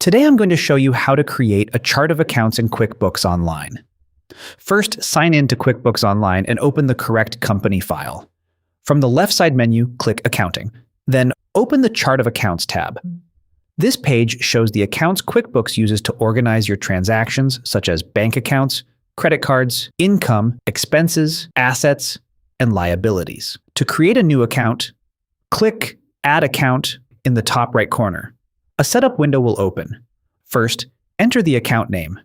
Today I'm going to show you how to create a chart of accounts in QuickBooks Online. First, sign in to QuickBooks Online and open the correct company file. From the left side menu, click Accounting. Then open the Chart of Accounts tab. This page shows the accounts QuickBooks uses to organize your transactions, such as bank accounts, credit cards, income, expenses, assets, and liabilities. To create a new account, click Add Account in the top right corner. A setup window will open. First, enter the account name.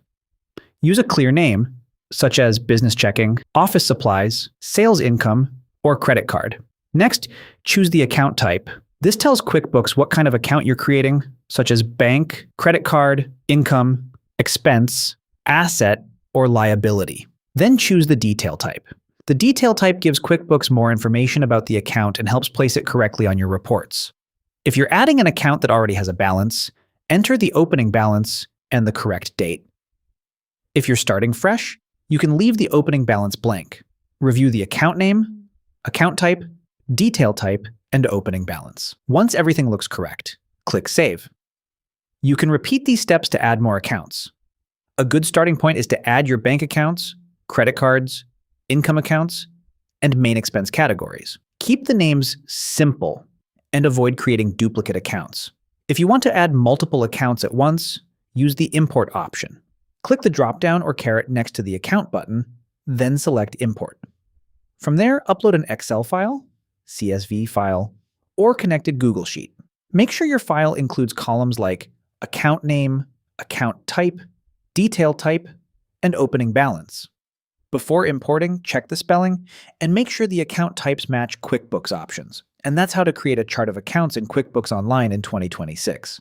Use a clear name, such as business checking, office supplies, sales income, or credit card. Next, choose the account type. This tells QuickBooks what kind of account you're creating, such as bank, credit card, income, expense, asset, or liability. Then choose the detail type. The detail type gives QuickBooks more information about the account and helps place it correctly on your reports. If you're adding an account that already has a balance, enter the opening balance and the correct date. If you're starting fresh, you can leave the opening balance blank. Review the account name, account type, detail type, and opening balance. Once everything looks correct, click Save. You can repeat these steps to add more accounts. A good starting point is to add your bank accounts, credit cards, income accounts, and main expense categories. Keep the names simple and avoid creating duplicate accounts. If you want to add multiple accounts at once, use the Import option. Click the drop-down or caret next to the Account button, then select Import. From there, upload an Excel file, CSV file, or connected Google Sheet. Make sure your file includes columns like account name, account type, detail type, and opening balance. Before importing, check the spelling and make sure the account types match QuickBooks options. And that's how to create a chart of accounts in QuickBooks Online in 2026.